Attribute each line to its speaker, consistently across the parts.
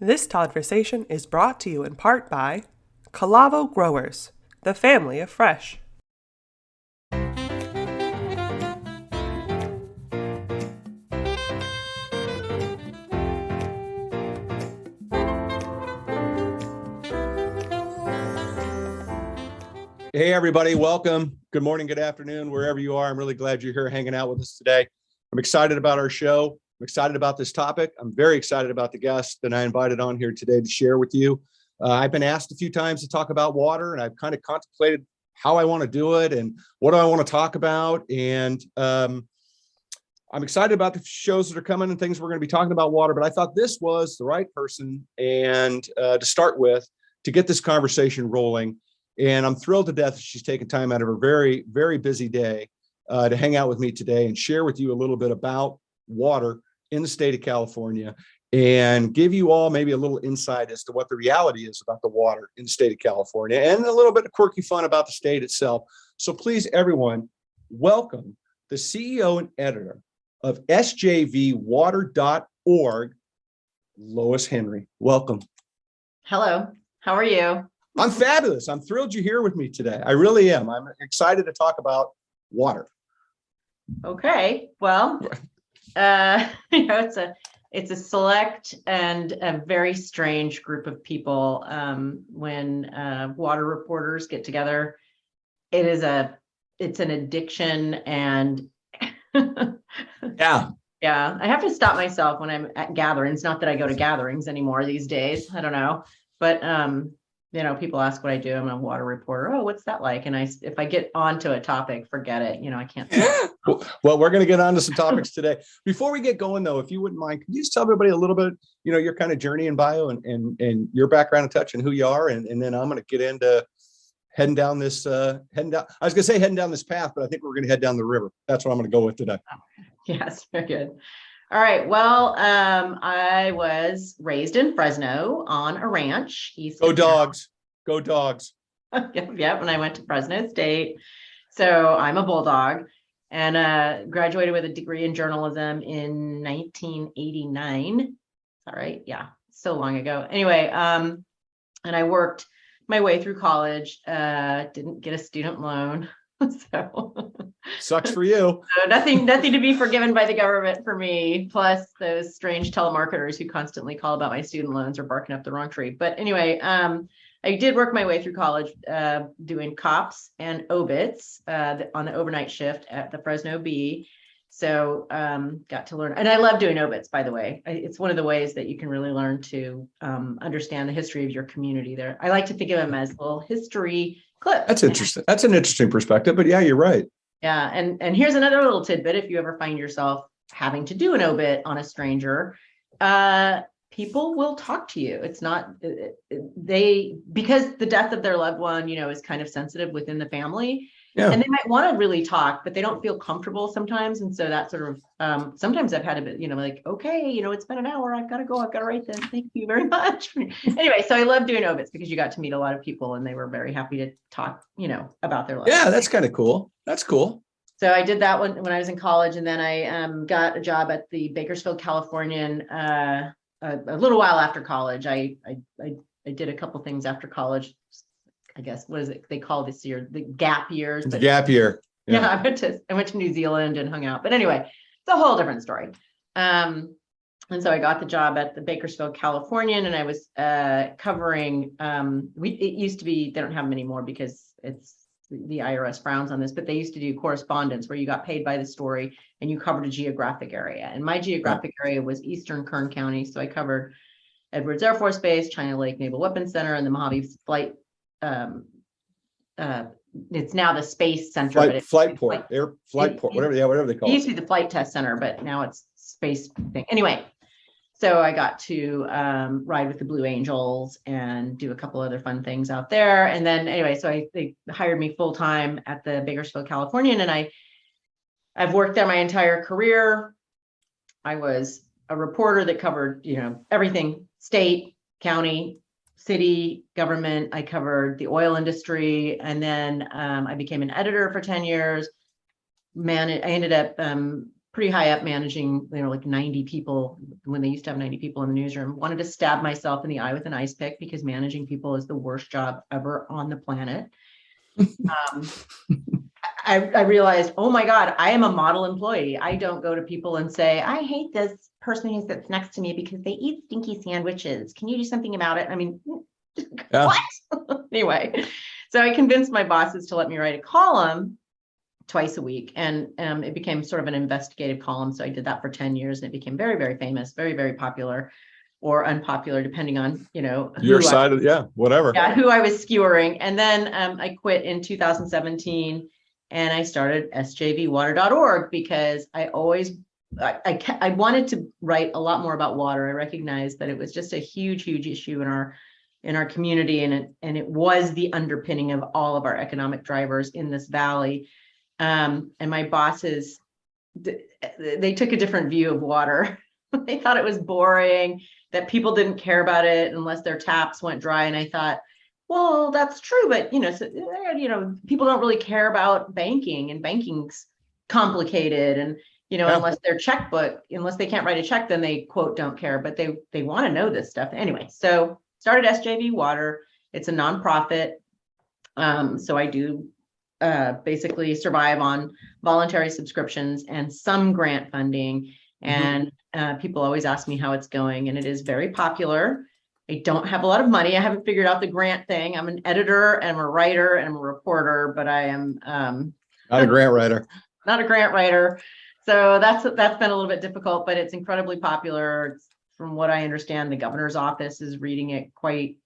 Speaker 1: This Todd-versation is brought to you in part by Calavo Growers, the family of fresh.
Speaker 2: Hey, everybody. Welcome. Good morning, good afternoon, wherever you are. I'm really glad you're here hanging out with us today. I'm excited about our show. I'm excited about this topic. I'm very excited about the guest that I invited on here today to share with you. I've been asked a few times to talk about water, and I've kind of contemplated how I want to do it and what do I want to talk about. And I'm excited about the shows that are coming and things we're going to be talking about water, but I thought this was the right person and to start with to get this conversation rolling. And I'm thrilled to death that she's taken time out of her very, very busy day to hang out with me today and share with you a little bit about water in the state of California and give you all maybe a little insight as to what the reality is about the water in the state of California and a little bit of quirky fun about the state itself. So please, everyone, welcome the CEO and editor of sjvwater.org, Lois Henry. Welcome.
Speaker 3: Hello. How are you?
Speaker 2: I'm fabulous. I'm thrilled you're here with me today. I really am. I'm excited to talk about water.
Speaker 3: Okay. Well, it's a select and a very strange group of people when water reporters get together. It's an addiction, and
Speaker 2: Yeah.
Speaker 3: I have to stop myself when I'm at gatherings. Not that I go to gatherings anymore these days. I don't know, but people ask what I do. I'm a water reporter. Oh, what's that like? And if I get onto a topic, forget it. I can't.
Speaker 2: Well, we're going to get on to some topics today. Before we get going, though, if you wouldn't mind, could you just tell everybody a little bit, your kind of journey and bio and your background and touch and who you are, and then I'm going to get into heading down this path, but I think we're going to head down the river. That's what I'm going to go with today.
Speaker 3: Yes, very good. All right. Well, I was raised in Fresno on a ranch.
Speaker 2: Go dogs. Go dogs.
Speaker 3: Yep. And I went to Fresno State. So I'm a bulldog, and graduated with a degree in journalism in 1989. Is that right? Yeah. So long ago. Anyway, and I worked my way through college, didn't get a student loan. So
Speaker 2: sucks for you.
Speaker 3: So nothing to be forgiven by the government for me, plus those strange telemarketers who constantly call about my student loans or barking up the wrong tree. But anyway, I did work my way through college doing cops and obits on the overnight shift at the Fresno Bee. So got to learn, and I love doing obits, by the way. It's one of the ways that you can really learn to understand the history of your community there. I like to think of them as little history clips.
Speaker 2: That's interesting. That's an interesting perspective, but yeah, you're right.
Speaker 3: Yeah. And here's another little tidbit. If you ever find yourself having to do an obit on a stranger, people will talk to you. It's not because the death of their loved one, is kind of sensitive within the family. Yeah. And they might want to really talk, but they don't feel comfortable sometimes. And so that sort of, sometimes I've had a bit, like, okay, it's been an hour. I've got to go. I've got to write this. Thank you very much. Anyway, so I love doing obits because you got to meet a lot of people and they were very happy to talk, about their life.
Speaker 2: Yeah, that's kind of cool. That's cool.
Speaker 3: So I did that when I was in college, and then I got a job at the Bakersfield Californian a little while after college. I did a couple things after college. I guess, what is it they call this year? The gap years.
Speaker 2: The gap year.
Speaker 3: Yeah, I went to New Zealand and hung out. But anyway, it's a whole different story. And so I got the job at the Bakersfield Californian, and I was covering. It used to be, they don't have them anymore because the IRS frowns on this, but they used to do correspondence where you got paid by the story and you covered a geographic area. And my geographic area was Eastern Kern County, so I covered Edwards Air Force Base, China Lake Naval Weapons Center, and the Mojave Flight. It's now the Space Center.
Speaker 2: Flight port, whatever they call it.
Speaker 3: It used to be the Flight Test Center, but now it's space thing. Anyway, so I got to ride with the Blue Angels and do a couple other fun things out there. And then anyway, so they hired me full time at the Bakersfield Californian, and I've worked there my entire career. I was a reporter that covered, everything: state, county, city, government. I covered the oil industry, and then I became an editor for 10 years. I ended up pretty high up managing, like 90 people when they used to have 90 people in the newsroom. Wanted to stab myself in the eye with an ice pick because managing people is the worst job ever on the planet. I realized, oh my God, I am a model employee. I don't go to people and say, I hate this person who sits next to me because they eat stinky sandwiches. Can you do something about it? I mean,
Speaker 2: Yeah.
Speaker 3: what? Anyway, so I convinced my bosses to let me write a column twice a week. And it became sort of an investigative column. So I did that for 10 years and it became very, very famous, very, very popular or unpopular, depending on,
Speaker 2: Your side of, whatever.
Speaker 3: Yeah, who I was skewering. And then I quit in 2017 and I started sjvwater.org because I wanted to write a lot more about water. I recognized that it was just a huge, huge issue in our community, and it was the underpinning of all of our economic drivers in this valley. And my bosses, they took a different view of water. They thought it was boring, that people didn't care about it unless their taps went dry. And I thought, well, that's true, but people don't really care about banking, and banking's complicated. And unless they can't write a check, then they quote don't care, but they want to know this stuff anyway. So started SJV Water. It's a nonprofit. So I do basically survive on voluntary subscriptions and some grant funding. And people always ask me how it's going, and it is very popular. I don't have a lot of money. I haven't figured out the grant thing. I'm an editor and I'm a writer and I'm a reporter, but I am
Speaker 2: not a grant writer.
Speaker 3: Not a grant writer. So that's been a little bit difficult, but it's incredibly popular. From what I understand, the governor's office is reading it quite,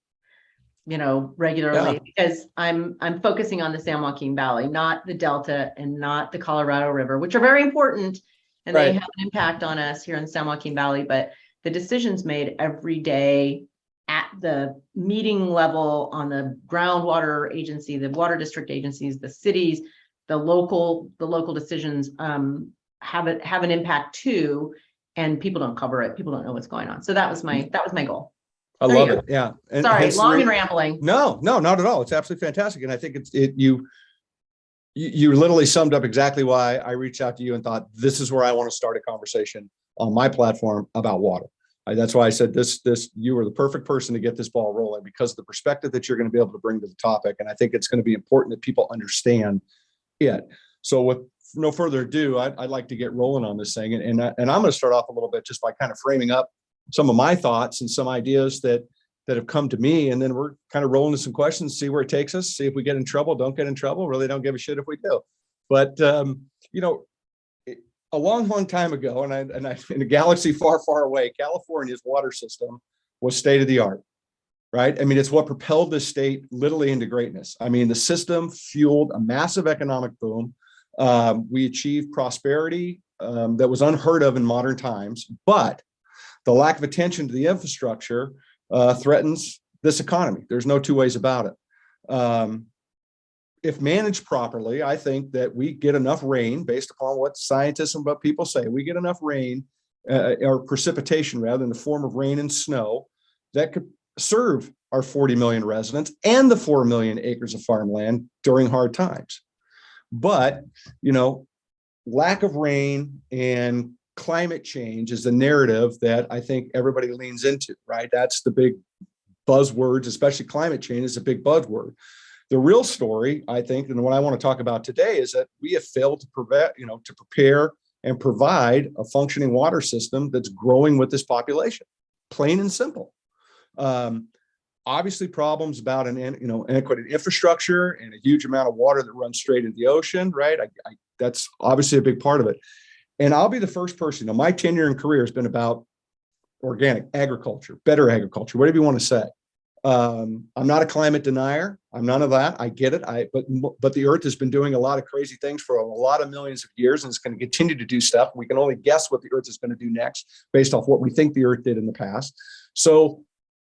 Speaker 3: regularly, because I'm focusing on the San Joaquin Valley, not the Delta and not the Colorado River, which are very important and they have an impact on us here in the San Joaquin Valley. But the decisions made every day at the meeting level, on the groundwater agency, the water district agencies, the cities, the local decisions have an impact too, and people don't cover it. People don't know what's going on. So that was my goal.
Speaker 2: I love it. Yeah. And
Speaker 3: sorry, long and rambling.
Speaker 2: No, not at all. It's absolutely fantastic. And I think you literally summed up exactly why I reached out to you and thought, this is where I want to start a conversation on my platform about water. That's why I said you were the perfect person to get this ball rolling, because of the perspective that you're going to be able to bring to the topic. And I think it's going to be important that people understand it. So with no further ado, I'd like to get rolling on this thing. And I'm going to start off a little bit just by kind of framing up some of my thoughts and some ideas that have come to me. And then we're kind of rolling to some questions, see where it takes us, see if we get in trouble, don't get in trouble, really don't give a shit if we do. But, a long time ago, and in a galaxy far, far away, California's water system was state of the art, right? I mean, it's what propelled the state literally into greatness. I mean, the system fueled a massive economic boom. We achieved prosperity that was unheard of in modern times, but the lack of attention to the infrastructure threatens this economy. There's no two ways about it. If managed properly, I think that we get enough rain, based upon what scientists and what people say, we get enough rain or precipitation rather, in the form of rain and snow, that could serve our 40 million residents and the 4 million acres of farmland during hard times. But, lack of rain and climate change is the narrative that I think everybody leans into, right? That's the big buzzwords, especially climate change is a big buzzword. The real story, I think, and what I want to talk about today, is that we have failed to prepare and provide a functioning water system that's growing with this population, plain and simple. Obviously, problems about inadequate infrastructure and a huge amount of water that runs straight into the ocean, right? That's obviously a big part of it. And I'll be the first person. My tenure and career has been about organic agriculture, better agriculture, whatever you want to say. I'm not a climate denier. I'm none of that. I get it. But the earth has been doing a lot of crazy things for a lot of millions of years, and it's going to continue to do stuff. We can only guess what the earth is going to do next based off what we think the earth did in the past. So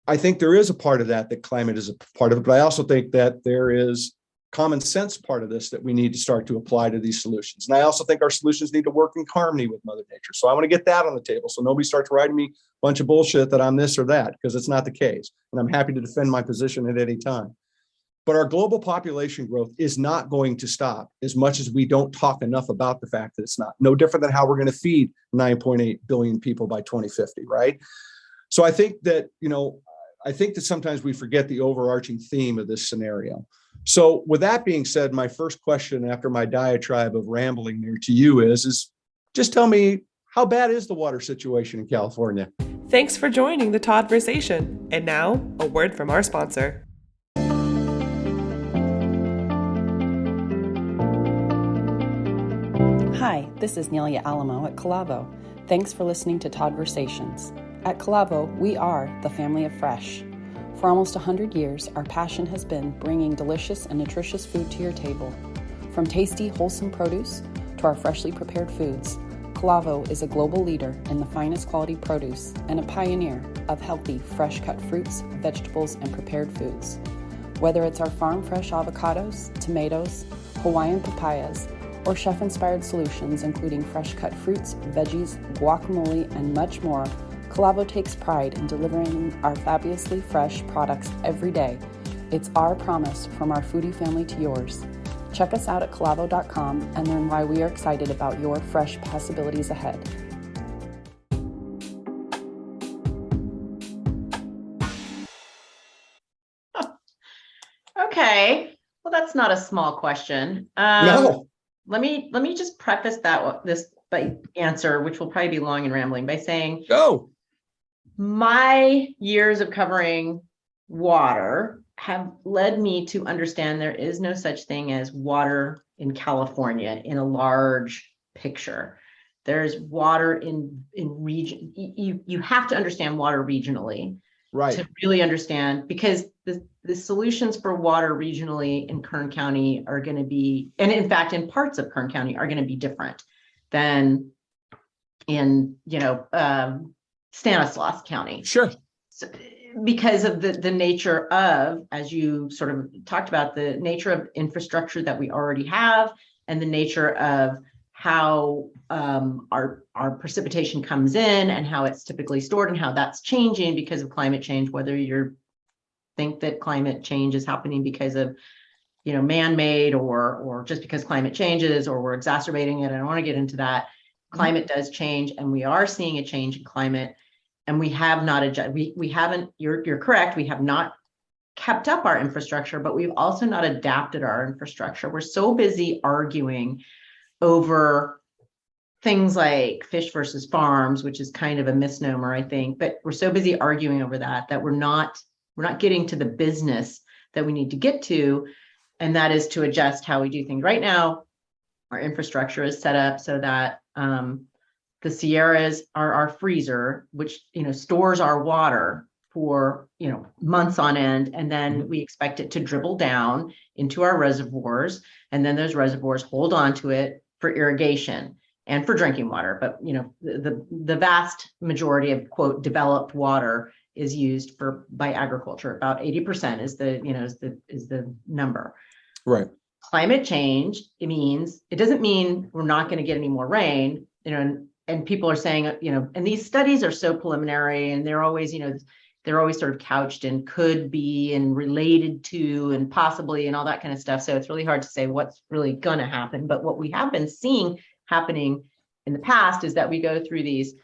Speaker 2: I think there is a part of that climate is a part of it, but I also think that there is common sense part of this that we need to start to apply to these solutions. And I also think our solutions need to work in harmony with Mother Nature. So I want to get that on the table, so nobody starts writing me a bunch of bullshit that I'm this or that, because it's not the case. And I'm happy to defend my position at any time. But our global population growth is not going to stop as much as we don't talk enough about the fact that it's not. No different than how we're going to feed 9.8 billion people by 2050, right? So I think that, I think that sometimes we forget the overarching theme of this scenario. So with that being said, my first question after my diatribe of rambling there to you is just tell me, how bad is the water situation in California?
Speaker 1: Thanks for joining the Todd-versation. And now, a word from our sponsor.
Speaker 4: Hi, this is Nelia Alamo at Calavo. Thanks for listening to Todd-versations. At Calavo, we are the family of fresh. For almost 100 years, our passion has been bringing delicious and nutritious food to your table. From tasty, wholesome produce to our freshly prepared foods, Calavo is a global leader in the finest quality produce and a pioneer of healthy, fresh-cut fruits, vegetables, and prepared foods. Whether it's our farm-fresh avocados, tomatoes, Hawaiian papayas, or chef-inspired solutions including fresh-cut fruits, veggies, guacamole, and much more, Calavo takes pride in delivering our fabulously fresh products every day. It's our promise from our foodie family to yours. Check us out at calavo.com and learn why we are excited about your fresh possibilities ahead.
Speaker 3: Okay. Well, that's not a small question.
Speaker 2: No.
Speaker 3: Let me just preface this by answer, which will probably be long and rambling, by saying
Speaker 2: Go.
Speaker 3: my years of covering water have led me to understand there is no such thing as water in California in a large picture. There's water in region. You have to understand water regionally,
Speaker 2: Right.
Speaker 3: to really understand, because the solutions for water regionally in Kern County are going to be, and in fact, in parts of Kern County are going to be different than in, Stanislaus County.
Speaker 2: Sure.
Speaker 3: So, because of the nature of, as you sort of talked about, the nature of infrastructure that we already have and the nature of how our precipitation comes in and how it's typically stored and how that's changing because of climate change, whether you think that climate change is happening because of, man-made or just because climate changes or we're exacerbating it. I don't want to get into that. Climate does change, and we are seeing a change in climate, and we have not adjusted. We haven't, you're correct. We have not kept up our infrastructure, but we've also not adapted our infrastructure. We're so busy arguing over things like fish versus farms, which is kind of a misnomer, I think, but we're so busy arguing over that we're not getting to the business that we need to get to, and that is to adjust how we do things. Right now, our infrastructure is set up so that the Sierras are our freezer, which stores our water for months on end, and then we expect it to dribble down into our reservoirs, and then those reservoirs hold on to it for irrigation and for drinking water. But the vast majority of quote developed water is used by agriculture. About 80% is the number.
Speaker 2: Right.
Speaker 3: Climate change, it doesn't mean we're not going to get any more rain, and people are saying, and these studies are so preliminary, and they're always sort of couched in could be and related to and possibly and all that kind of stuff. So it's really hard to say what's really going to happen. But what we have been seeing happening in the past is that we go through these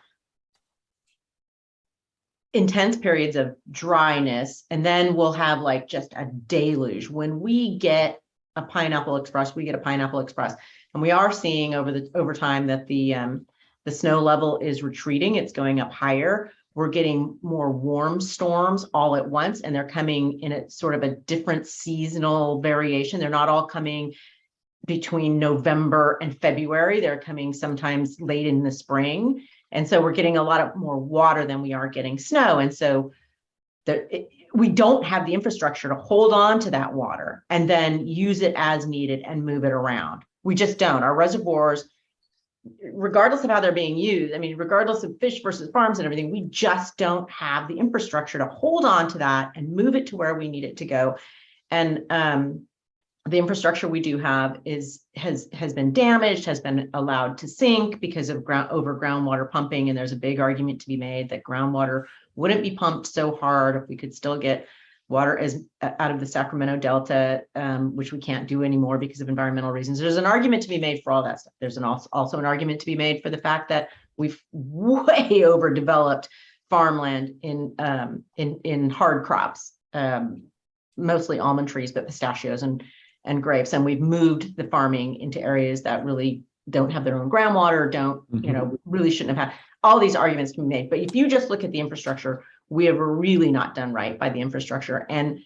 Speaker 3: intense periods of dryness, and then we'll have like just a deluge. When we get a Pineapple Express, we get a Pineapple Express, and we are seeing over time that the snow level is retreating. It's going up higher. We're getting more warm storms all at once, and they're coming in a sort of a different seasonal variation. They're not all coming between November and February. They're coming sometimes late in the spring. And so we're getting a lot of more water than we are getting snow. And so we don't have the infrastructure to hold on to that water and then use it as needed and move it around. We just don't. Our reservoirs, regardless of how they're being used, regardless of fish versus farms and everything, we just don't have the infrastructure to hold on to that and move it to where we need it to go. And the infrastructure we do have has been damaged, has been allowed to sink because of groundwater pumping. And there's a big argument to be made that groundwater wouldn't be pumped so hard if we could still get Water is out of the Sacramento Delta, which we can't do anymore because of environmental reasons. There's an argument to be made for all that stuff. There's also an argument to be made for the fact that we've way overdeveloped farmland in hard crops, mostly almond trees, but pistachios and grapes. And we've moved the farming into areas that really don't have their own groundwater, really shouldn't have had. All these arguments can be made. But if you just look at the infrastructure, we have really not done right by the infrastructure. And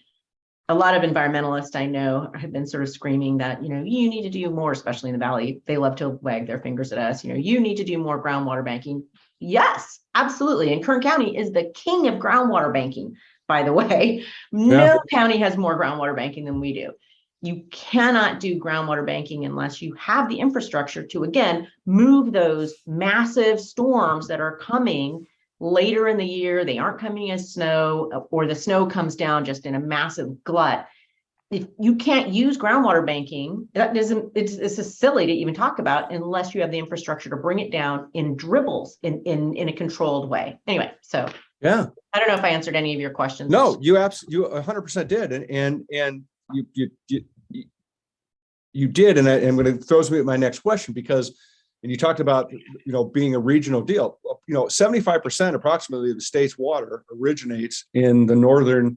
Speaker 3: a lot of environmentalists I know have been sort of screaming that, you need to do more, especially in the Valley. They love to wag their fingers at us. You need to do more groundwater banking. Yes, absolutely. And Kern County is the king of groundwater banking, by the way. No county has more groundwater banking than we do. You cannot do groundwater banking unless you have the infrastructure to, again, move those massive storms that are coming later in the year. They aren't coming as snow, or the snow comes down just in a massive glut. If you can't use groundwater banking, it's just silly to even talk about unless you have the infrastructure to bring it down in dribbles in a controlled way. Anyway, so
Speaker 2: yeah,
Speaker 3: I don't know if I answered any of your questions.
Speaker 2: No, you 100% did, and you did, and I'm going to throws me at my next question, because and you talked about being a regional deal. 75% approximately of the state's water originates in the northern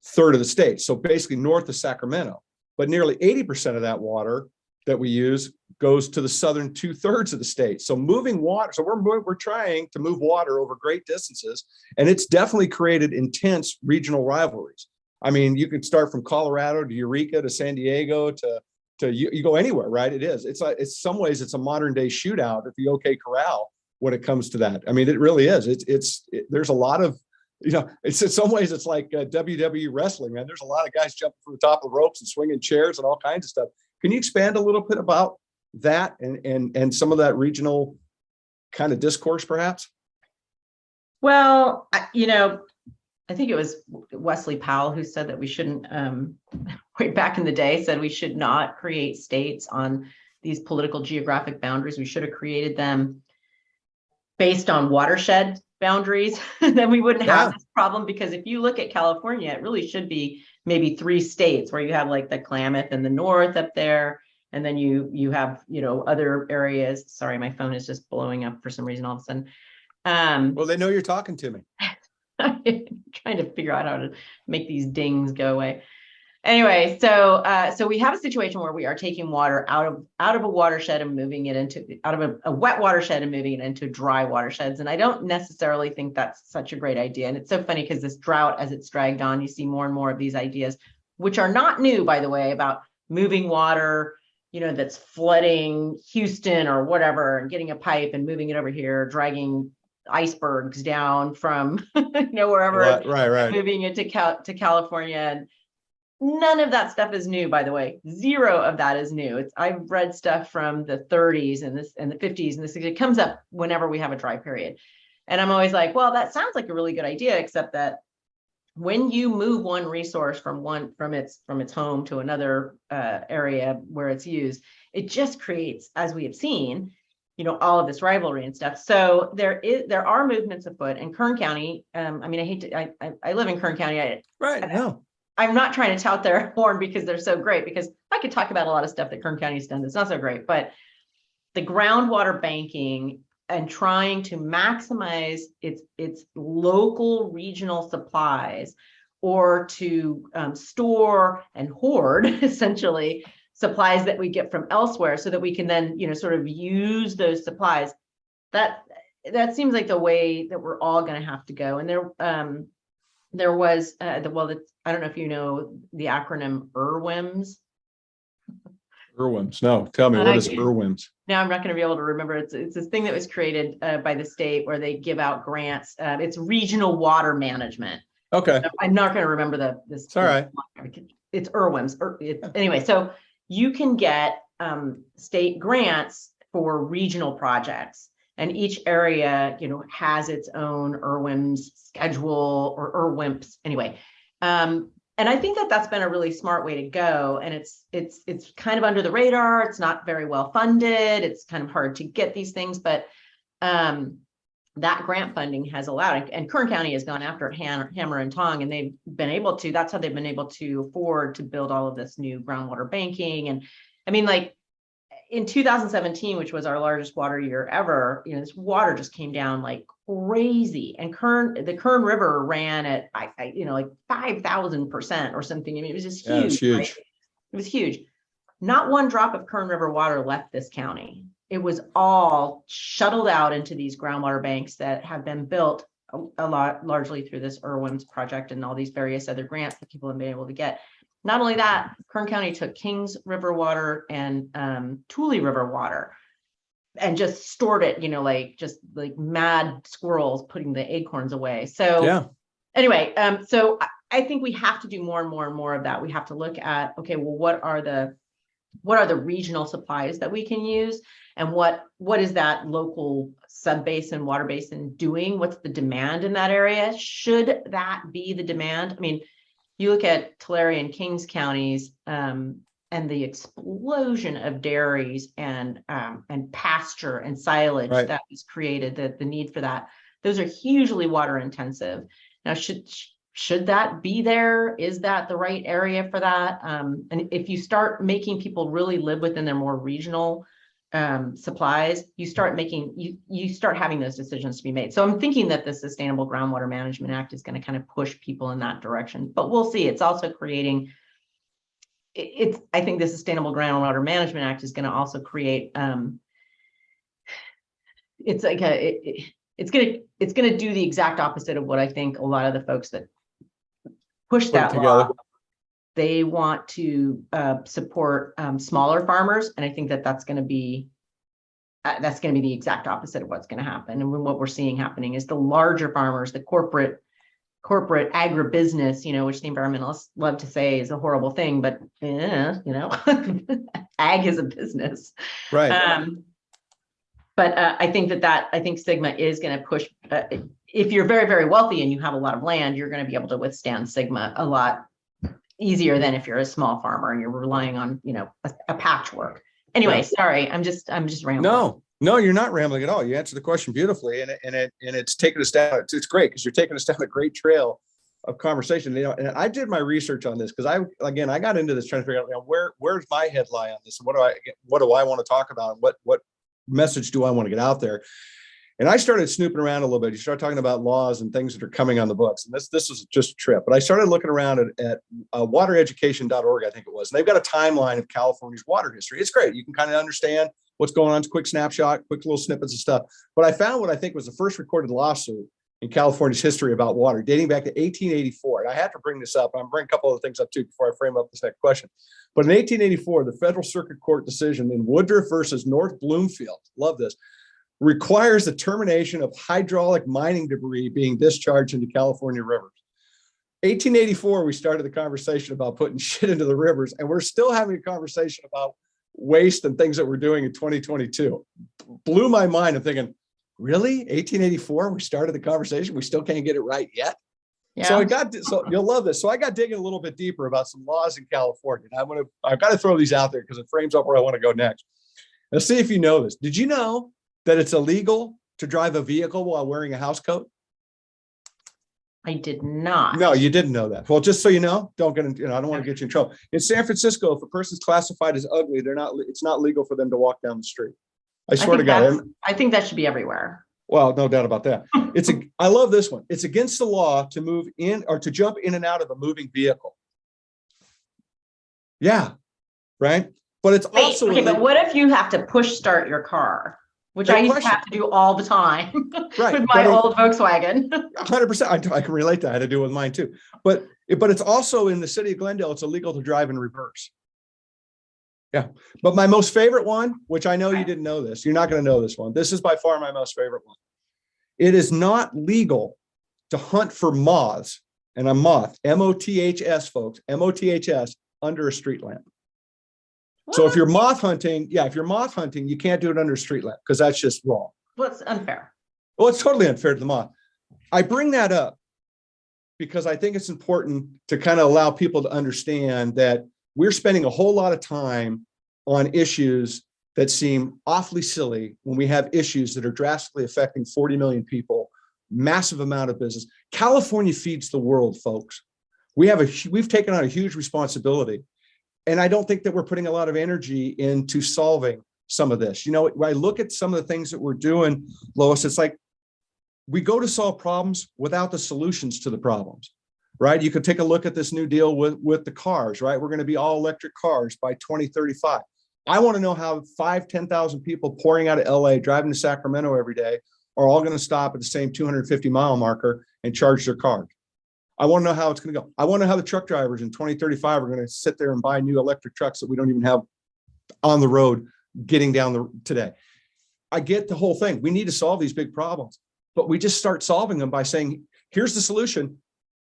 Speaker 2: third of the state, so basically north of Sacramento. But nearly 80% of that water that we use goes to the southern 2/3 of the state. So moving water, so we're trying to move water over great distances, and it's definitely created intense regional rivalries. I mean, you can start from Colorado to Eureka to San Diego to you go anywhere, right? It is. It's like, in some ways, it's a modern day shootout at the OK Corral when it comes to that. I mean, it really is. There's a lot of, it's in some ways it's like WWE wrestling, man. There's a lot of guys jumping from the top of the ropes and swinging chairs and all kinds of stuff. Can you expand a little bit about that and some of that regional kind of discourse, perhaps?
Speaker 3: Well, I think it was Wesley Powell who said that we shouldn't, way back in the day, said we should not create states on these political geographic boundaries. We should have created them based on watershed boundaries. Then we wouldn't have this problem, because if you look at California, it really should be maybe 3 states where you have like the Klamath in the north up there. And then you have, other areas. Sorry, my phone is just blowing up for some reason all of a sudden.
Speaker 2: Well, they know you're talking to me.
Speaker 3: I'm trying to figure out how to make these dings go away. Anyway, so we have a situation where we are taking water out of a watershed and moving it out of a wet watershed and moving it into dry watersheds. And I don't necessarily think that's such a great idea. And it's so funny because this drought, as it's dragged on, you see more and more of these ideas, which are not new, by the way, about moving water, that's flooding Houston or whatever, and getting a pipe and moving it over here, dragging icebergs down from wherever,
Speaker 2: right,
Speaker 3: moving it to California. And none of that stuff is new, by the way. Zero of that is new. I've read stuff from the 30s and the 50s, and it comes up whenever we have a dry period. And I'm always like, well, that sounds like a really good idea, except that when you move one resource from its home to another area where it's used, it just creates, as we have seen, all of this rivalry and stuff. So there are movements afoot in Kern County. I live in Kern County. I'm not trying to tout their horn because they're so great, because I could talk about a lot of stuff that Kern County's done that's not so great, but the groundwater banking and trying to maximize its local regional supplies, or to store and hoard essentially supplies that we get from elsewhere, so that we can then sort of use those supplies. That seems like the way that we're all going to have to go. And there was I don't know if you know the acronym IRWIMS.
Speaker 2: IRWIMS. No, tell me, what is IRWIMS?
Speaker 3: Now I'm not going to be able to remember. It's this thing that was created by the state where they give out grants. It's regional water management.
Speaker 2: Okay.
Speaker 3: I'm not going to remember this.
Speaker 2: It's all right.
Speaker 3: It's IRWIMS. Anyway, so you can get state grants for regional projects, and each area, has its own IRWIMS schedule, or IRWIMPs. Anyway, and I think that that's been a really smart way to go. And it's kind of under the radar. It's not very well funded. It's kind of hard to get these things, but that grant funding has allowed, and Kern County has gone after it hammer and tong, and they've been able to, that's how they've been able to afford to build all of this new groundwater banking. And I mean, like in 2017, which was our largest water year ever, this water just came down like crazy. And the Kern River ran at, like 5,000% or something. I mean, it was just huge.
Speaker 2: Yeah, it's huge.
Speaker 3: Right? It was huge. Not one drop of Kern River water left this county. It was all shuttled out into these groundwater banks that have been built a lot, largely through this IRWIMS project and all these various other grants that people have been able to get. Not only that, Kern County took Kings River water and Tule River water and just stored it, just like mad squirrels putting the acorns away. So
Speaker 2: Yeah.
Speaker 3: Anyway, so I think we have to do more and more and more of that. We have to look at, okay, well, what are the regional supplies that we can use? And what is that local sub-basin, water basin doing? What's the demand in that area? Should that be the demand? I mean, you look at Tulare and Kings counties and the explosion of dairies and pasture and silage
Speaker 2: Right.
Speaker 3: that was created, the need for that. Those are hugely water intensive. Now, should that be there? Is that the right area for that? And if you start making people really live within their more regional supplies, you start having those decisions to be made. So I'm thinking that the Sustainable Groundwater Management Act is going to kind of push people in that direction, but we'll see. It's also creating, I think the Sustainable Groundwater Management Act is going to also create, it's going to do the exact opposite of what I think a lot of the folks that push that law, they want to support smaller farmers, and I think that's going to be the exact opposite of what's going to happen. And what we're seeing happening is the larger farmers, the corporate agribusiness, which the environmentalists love to say is a horrible thing, but ag is a business,
Speaker 2: Right.
Speaker 3: But I think I think SGMA is going to push. If you're very, very wealthy and you have a lot of land, you're going to be able to withstand SGMA a lot easier than if you're a small farmer and you're relying on, a patchwork. Anyway, sorry, I'm just rambling.
Speaker 2: No, you're not rambling at all. You answered the question beautifully, and it's taken us down. It's great because you're taking us down a great trail of conversation. And I did my research on this because I got into this trying to figure out where's my head lie on this, and what do I want to talk about, and what message do I want to get out there. And I started snooping around a little bit. You start talking about laws and things that are coming on the books. And this was just a trip. But I started looking around at watereducation.org, I think it was. And they've got a timeline of California's water history. It's great. You can kind of understand what's going on. It's a quick snapshot, quick little snippets of stuff. But I found what I think was the first recorded lawsuit in California's history about water, dating back to 1884. And I have to bring this up. I'm bringing a couple of things up too before I frame up this next question. But in 1884, the Federal Circuit Court decision in Woodruff versus North Bloomfield, love this, requires the termination of hydraulic mining debris being discharged into California rivers. 1884, we started the conversation about putting shit into the rivers, and we're still having a conversation about waste and things that we're doing in 2022. Blew my mind. I'm thinking, really? 1884, we started the conversation. We still can't get it right yet. Yeah. So you'll love this. So I got digging a little bit deeper about some laws in California. And I've got to throw these out there because it frames up where I want to go next. Let's see if you know this. Did you know that it's illegal to drive a vehicle while wearing a house coat?
Speaker 3: I did not.
Speaker 2: No, you didn't know that. Well, just so you know, I don't want to get you in trouble. In San Francisco, if a person's classified as ugly, it's not legal for them to walk down the street. I swear to God.
Speaker 3: I think that should be everywhere.
Speaker 2: Well, no doubt about that. I love this one. It's against the law to move in or to jump in and out of a moving vehicle. Yeah. Right. But it's also
Speaker 3: okay. But what if you have to push start your car? Which I used to have to do all the time with my old Volkswagen.
Speaker 2: 100%. I can relate to that. I had to do it with mine too. But it's also in the city of Glendale, it's illegal to drive in reverse. Yeah. But my most favorite one, which I know you didn't know this, you're not going to know this one. This is by far my most favorite one. It is not legal to hunt for moths, and a moth, M-O-T-H-S, folks, M-O-T-H-S, under a street lamp. What? So if you're moth hunting, you can't do it under a street lamp because that's just wrong.
Speaker 3: Well, it's unfair.
Speaker 2: Well, it's totally unfair to the moth. I bring that up because I think it's important to kind of allow people to understand that we're spending a whole lot of time on issues that seem awfully silly when we have issues that are drastically affecting 40 million people, massive amount of business. California feeds the world, folks. We've taken on a huge responsibility. And I don't think that we're putting a lot of energy into solving some of this. You know, when I look at some of the things that we're doing, Lois, it's like we go to solve problems without the solutions to the problems, right? You could take a look at this new deal with the cars, right? We're going to be all electric cars by 2035. I want to know how 10,000 people pouring out of LA, driving to Sacramento every day, are all going to stop at the same 250-mile marker and charge their cars. I want to know how it's going to go. I want to know how the truck drivers in 2035 are going to sit there and buy new electric trucks that we don't even have on the road getting down today. I get the whole thing. We need to solve these big problems, but we just start solving them by saying, here's the solution.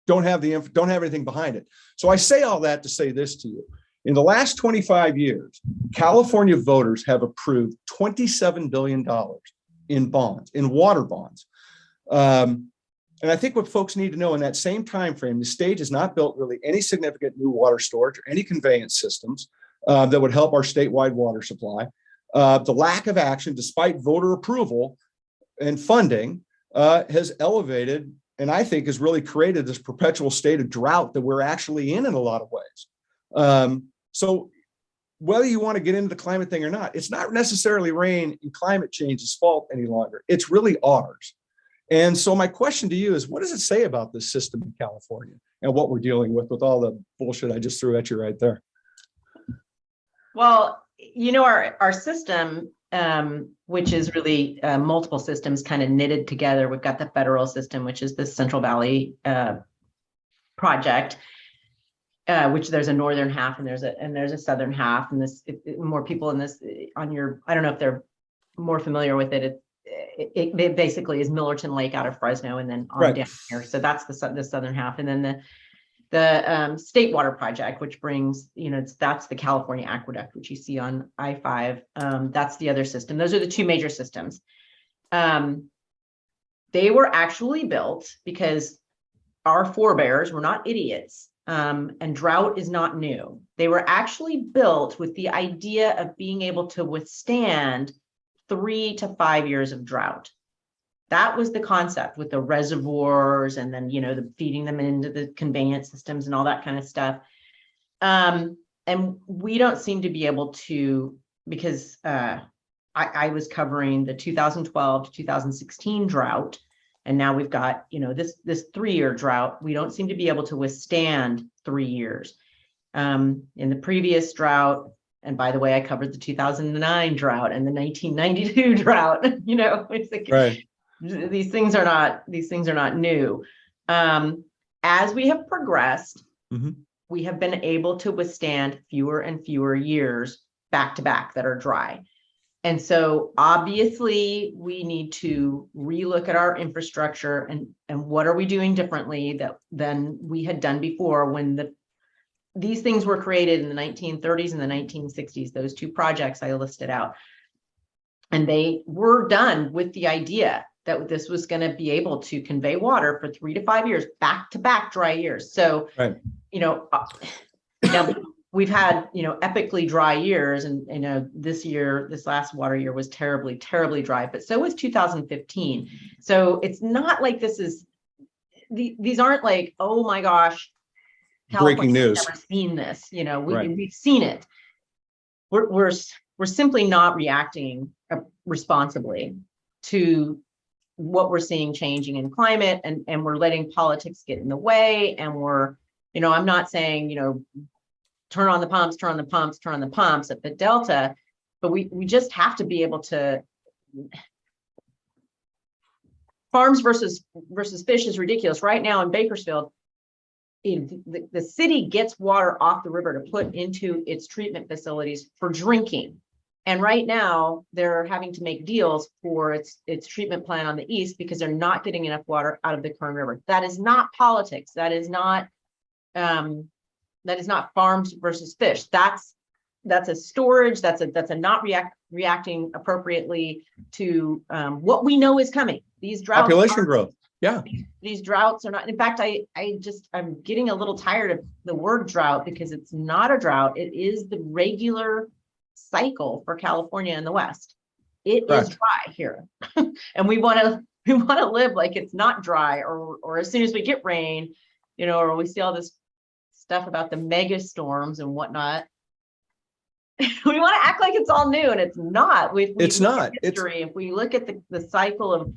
Speaker 2: Don't have anything behind it. So I say all that to say this to you. In the last 25 years, California voters have approved $27 billion in bonds, in water bonds. And I think what folks need to know, in that same time frame, the state has not built really any significant new water storage or any conveyance systems that would help our statewide water supply. The lack of action, despite voter approval and funding, has elevated, and I think has really created this perpetual state of drought that we're actually in a lot of ways. So whether you want to get into the climate thing or not, it's not necessarily rain and climate change's fault any longer. It's really ours. And so my question to you is, what does it say about this system in California and what we're dealing with all the bullshit I just threw at you right there?
Speaker 3: Well, you know, our system, which is really multiple systems kind of knitted together. We've got the federal system, which is the Central Valley project, which there's a northern half and there's a southern half. And more people in this I don't know if they're more familiar with it. It basically is Millerton Lake out of Fresno and then on down here. So that's the southern half. And then the state water project, which brings, that's the California aqueduct, which you see on I-5. That's the other system. Those are the two major systems. They were actually built because our forebears were not idiots. And drought is not new. They were actually built with the idea of being able to withstand 3 to 5 years of drought. That was the concept with the reservoirs and then, the feeding them into the conveyance systems and all that kind of stuff. And we don't seem to be able to, because I was covering the 2012 to 2016 drought. And now we've got, this 3-year drought. We don't seem to be able to withstand 3 years. In the previous drought, and by the way, I covered the 2009 drought and the 1992 drought. It's like,
Speaker 2: right.
Speaker 3: These things are not new. As we have progressed, we have been able to withstand fewer and fewer years back to back that are dry. And so obviously we need to relook at our infrastructure and what are we doing differently than we had done before when these things were created in the 1930s and the 1960s, those two projects I listed out. And they were done with the idea that this was going to be able to convey water for 3 to 5 years, back to back dry years. So, now we've had, epically dry years and, this last water year was terribly, terribly dry, but so was 2015. So it's not like these aren't like, oh my gosh,
Speaker 2: breaking news.
Speaker 3: Never seen this, we've seen it. We're simply not reacting responsibly to what we're seeing changing in climate, and we're letting politics get in the way. And I'm not saying, turn on the pumps at the Delta, but we just have to be able to. Farms versus fish is ridiculous. Right now in Bakersfield, the city gets water off the river to put into its treatment facilities for drinking. And right now they're having to make deals for its treatment plant on the east because they're not getting enough water out of the Kern River. That is not politics. That is not farms versus fish. That's a storage. That's a not reacting appropriately to what we know is coming. These droughts,
Speaker 2: population growth. Yeah.
Speaker 3: These droughts are not, in fact, I'm getting a little tired of the word drought because it's not a drought. It is the regular cycle for California and the West. It is
Speaker 2: Correct.
Speaker 3: dry here. And we want to live like it's not dry, or as soon as we get rain, or we see all this stuff about the mega storms and whatnot. We want to act like it's all new, and it's not.
Speaker 2: It's not.
Speaker 3: History. If we look at the cycle of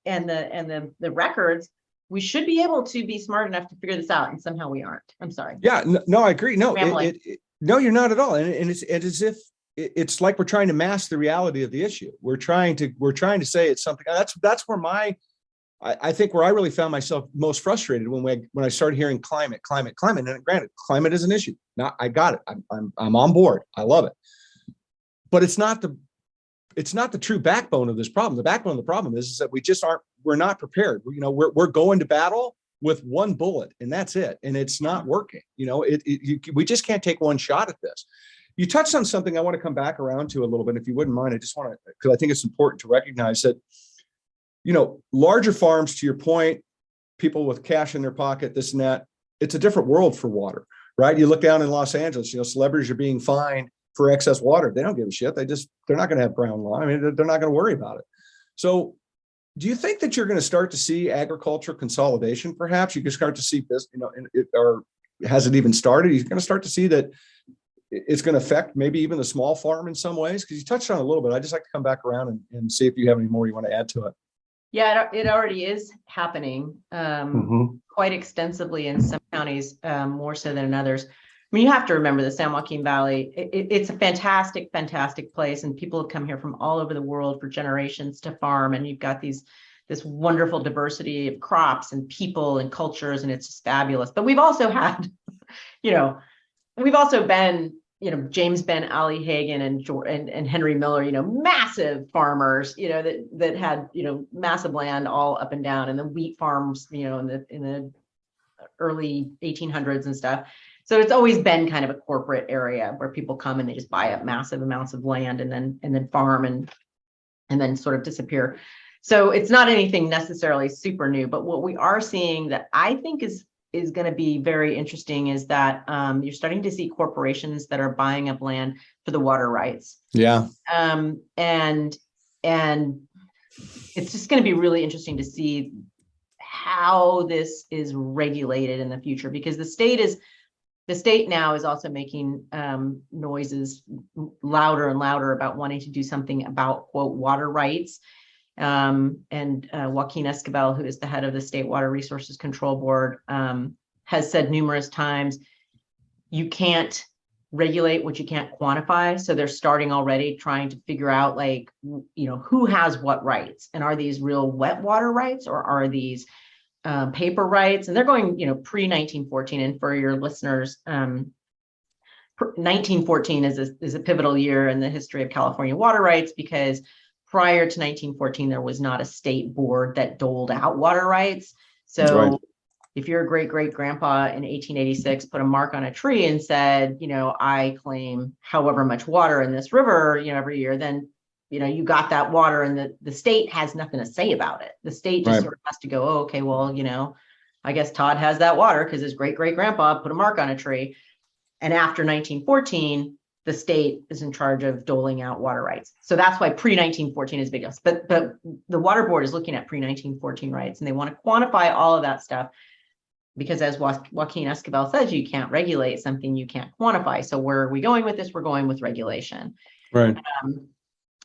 Speaker 3: and the records, we should be able to be smart enough to figure this out, and somehow we aren't. I'm sorry.
Speaker 2: Yeah, no, I agree. No,
Speaker 3: Rambling.
Speaker 2: no, you're not at all. And it's as if it's like we're trying to mask the reality of the issue. We're trying to say it's something. That's where I think where I really found myself most frustrated when I started hearing climate. And granted, climate is an issue. Now I got it. I'm on board. I love it. But it's not the true backbone of this problem. The backbone of the problem is that we're not prepared. We're going to battle with one bullet, and that's it. And it's not working. We just can't take one shot at this. You touched on something I want to come back around to a little bit, if you wouldn't mind. I just want to, because I think it's important to recognize that, larger farms, to your point, people with cash in their pocket, this and that, it's a different world for water, right? You look down in Los Angeles, celebrities are being fined for excess water. They don't give a shit. They're not going to have ground law. I mean, they're not going to worry about it. So do you think that you're going to start to see agriculture consolidation? Perhaps you can start to see this, or has it even started? You're going to start to see that it's going to affect maybe even the small farm in some ways, because you touched on it a little bit. I'd just like to come back around and see if you have any more you want to add to it.
Speaker 3: Yeah, it already is happening quite extensively in some counties, more so than in others. I mean, you have to remember the San Joaquin Valley. It's a fantastic, fantastic place, and people have come here from all over the world for generations to farm. And you've got this wonderful diversity of crops and people and cultures, and it's just fabulous. But we've also had, we've also been, James Ben Ali Hagan and Henry Miller, massive farmers, that had, massive land all up and down, and the wheat farms, in the early 1800s and stuff. So it's always been kind of a corporate area where people come and they just buy up massive amounts of land and then farm and then sort of disappear. So it's not anything necessarily super new, but what we are seeing that I think is going to be very interesting is that you're starting to see corporations that are buying up land for the water rights.
Speaker 2: Yeah.
Speaker 3: And it's just going to be really interesting to see how this is regulated in the future, because the state now is also making noises louder and louder about wanting to do something about, quote, water rights. And Joaquin Esquivel, who is the head of the State Water Resources Control Board, has said numerous times, you can't regulate what you can't quantify. So they're starting already trying to figure out, who has what rights, and are these real wet water rights, or are these paper rights? And they're going, pre-1914. And for your listeners, 1914 is a pivotal year in the history of California water rights, because prior to 1914, there was not a state board that doled out water rights. So right. If your great-great-grandpa in 1886 put a mark on a tree and said, I claim however much water in this river, every year, then, you got that water, and the state has nothing to say about it. The state just sort of has to go, oh, okay, well, I guess Todd has that water because his great-great-grandpa put a mark on a tree. And after 1914, the state is in charge of doling out water rights. So that's why pre-1914 is big. But the water board is looking at pre-1914 rights, and they want to quantify all of that stuff, because as Joaquin Esquivel says, you can't regulate something you can't quantify. So where are we going with this? We're going with regulation.
Speaker 2: Right.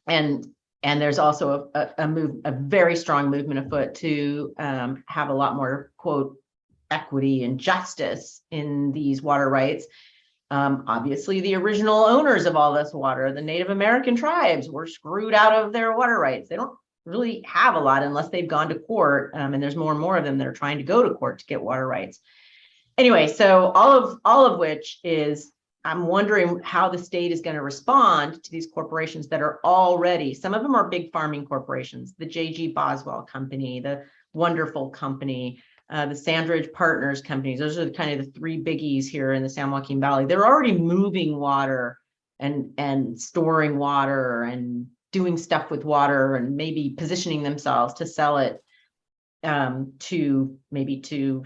Speaker 3: And there's also a very strong movement afoot to have a lot more, quote, equity and justice in these water rights. Obviously, the original owners of all this water, the Native American tribes, were screwed out of their water rights. They don't really have a lot unless they've gone to court. And there's more and more of them that are trying to go to court to get water rights. Anyway, so all of which is, I'm wondering how the state is going to respond to these corporations that are already, some of them are big farming corporations, the J.G. Boswell Company, the Wonderful Company, the Sandridge Partners companies. Those are kind of the three biggies here in the San Joaquin Valley. They're already moving water and storing water and doing stuff with water, and maybe positioning themselves to sell it to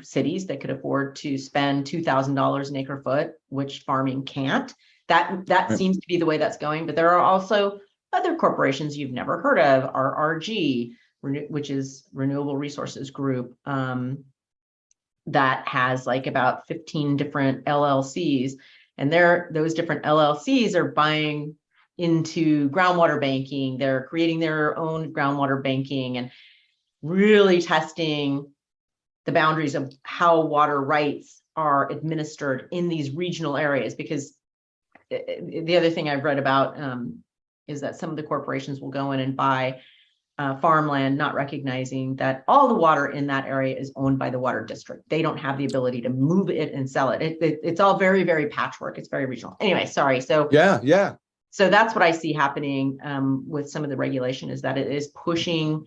Speaker 3: cities that could afford to spend $2,000 an acre foot, which farming can't. That
Speaker 2: Right.
Speaker 3: seems to be the way that's going. But there are also other corporations you've never heard of, RRG, which is Renewable Resources Group, that has like about 15 different LLCs, and those different LLCs are buying into groundwater banking. They're creating their own groundwater banking and really testing the boundaries of how water rights are administered in these regional areas. Because the other thing I've read about is that some of the corporations will go in and buy farmland, not recognizing that all the water in that area is owned by the water district. They don't have the ability to move it and sell it. It's all very, very patchwork. It's very regional. Anyway, sorry. So
Speaker 2: Yeah.
Speaker 3: so that's what I see happening with some of the regulation, is that it is pushing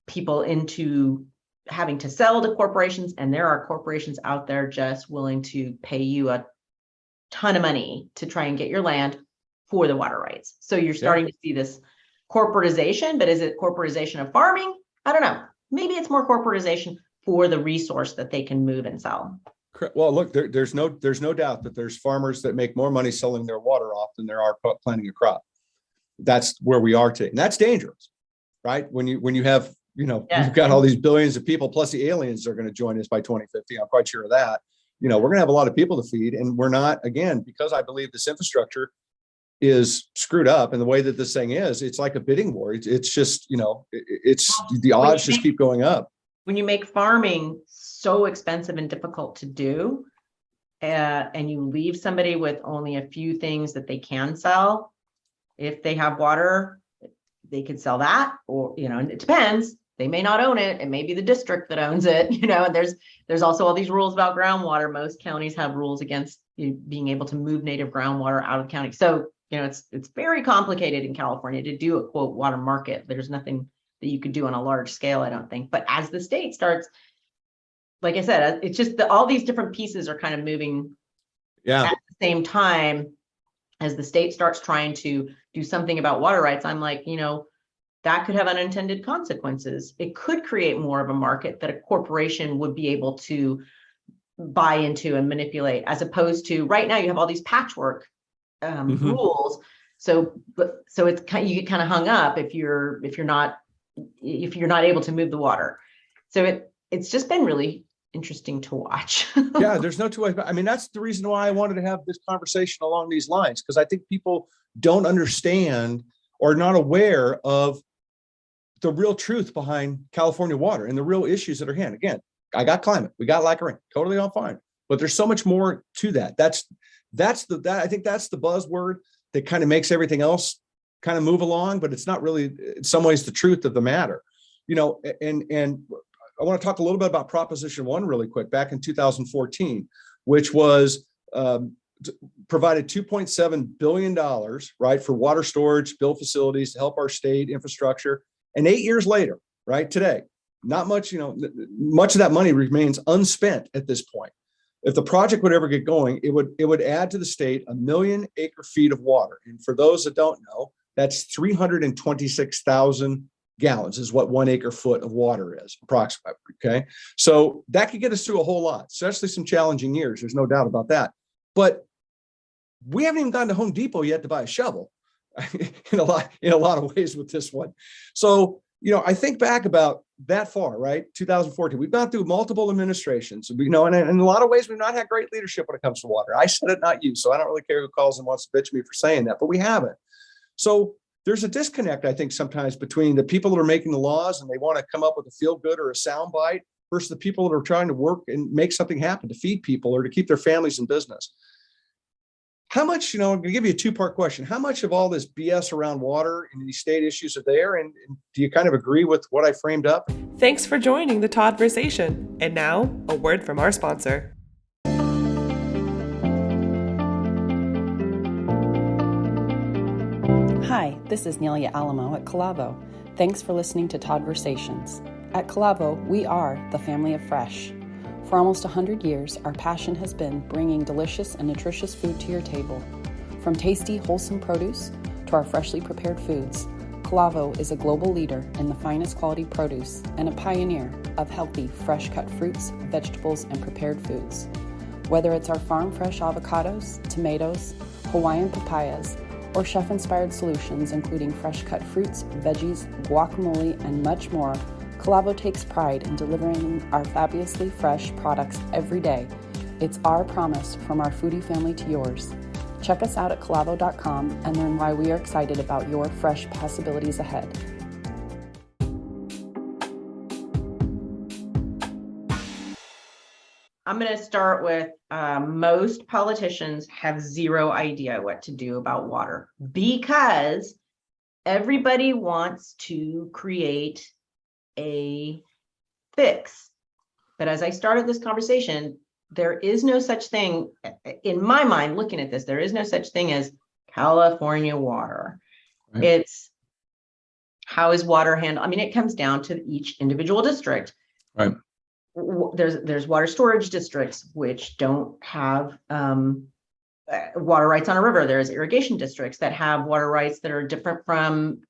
Speaker 3: people into having to sell to corporations, and there are corporations out there just willing to pay you a ton of money to try and get your land for the water rights. So you're starting to see this corporatization, but is it corporatization of farming? I don't know. Maybe it's more corporatization for the resource that they can move and sell.
Speaker 2: Well, look, there's no doubt that there's farmers that make more money selling their water off than there are planting a crop. That's where we are today, and that's dangerous, right? When you have, you've got all these billions of people, plus the aliens are going to join us by 2050. I'm quite sure of that. We're going to have a lot of people to feed, and we're not, again, because I believe this infrastructure is screwed up, and the way that this thing is, it's like a bidding war. It's just, it's the odds just keep going up.
Speaker 3: When you make farming so expensive and difficult to do, and you leave somebody with only a few things that they can sell, if they have water, they could sell that, or, and it depends. They may not own it. It may be the district that owns it, and there's also all these rules about groundwater. Most counties have rules against being able to move native groundwater out of the county. So, it's very complicated in California to do a quote water market. There's nothing that you could do on a large scale, I don't think. But as the state starts, like I said, it's just all these different pieces are kind of moving at the same time. As the state starts trying to do something about water rights, I'm like, that could have unintended consequences. It could create more of a market that a corporation would be able to buy into and manipulate, as opposed to right now you have all these patchwork rules. So it's you get kind of hung up if you're not able to move the water. So it's just been really interesting to watch.
Speaker 2: Yeah, there's no two ways. I mean, that's the reason why I wanted to have this conversation along these lines, because I think people don't understand or not aware of the real truth behind California water and the real issues that are hand. Again, I got climate, we got lack of rain, totally on fine. But there's so much more to that. I think that's the buzzword that kind of makes everything else kind of move along, but it's not really in some ways the truth of the matter. And I want to talk a little bit about Proposition 1 really quick, back in 2014, which was provided $2.7 billion, right, for water storage, build facilities to help our state infrastructure. And 8 years later, right, today, not much, much of that money remains unspent at this point. If the project would ever get going, it would add to the state 1 million acre feet of water. And for those that don't know, that's 326,000 gallons is what 1 acre foot of water is approximately. Okay. So that could get us through a whole lot, especially some challenging years. There's no doubt about that. But we haven't even gone to Home Depot yet to buy a shovel in a lot of ways with this one. So, I think back about that far, right? 2014, we've gone through multiple administrations, and in a lot of ways, we've not had great leadership when it comes to water. I said it, not you. So I don't really care who calls and wants to bitch me for saying that, but we haven't. So there's a disconnect, I think, sometimes between the people that are making the laws and they want to come up with a feel good or a sound bite versus the people that are trying to work and make something happen to feed people or to keep their families in business. How much, I'm going to give you a two-part question. How much of all this BS around water and these state issues are there? And do you kind of agree with what I framed up?
Speaker 1: Thanks for joining the Todd-versation. And now, a word from our sponsor.
Speaker 4: Hi, this is Nelia Alamo at Calavo. Thanks for listening to Todd-versations. At Calavo, we are the family of fresh. For almost 100 years, our passion has been bringing delicious and nutritious food to your table. From tasty, wholesome produce to our freshly prepared foods, Calavo is a global leader in the finest quality produce and a pioneer of healthy, fresh-cut fruits, vegetables, and prepared foods. Whether it's our farm-fresh avocados, tomatoes, Hawaiian papayas, or chef-inspired solutions including fresh-cut fruits, veggies, guacamole, and much more, Calavo takes pride in delivering our fabulously fresh products every day. It's our promise from our foodie family to yours. Check us out at calavo.com and learn why we are excited about your fresh possibilities ahead.
Speaker 3: I'm going to start with most politicians have zero idea what to do about water because everybody wants to create a fix. But as I started this conversation, there is no such thing, in my mind, looking at this, there is no such thing as California water.
Speaker 2: Right.
Speaker 3: It's how is water handled? I mean, it comes down to each individual district.
Speaker 2: Right.
Speaker 3: There's water storage districts which don't have water rights on a river. There's irrigation districts that have water rights that are different from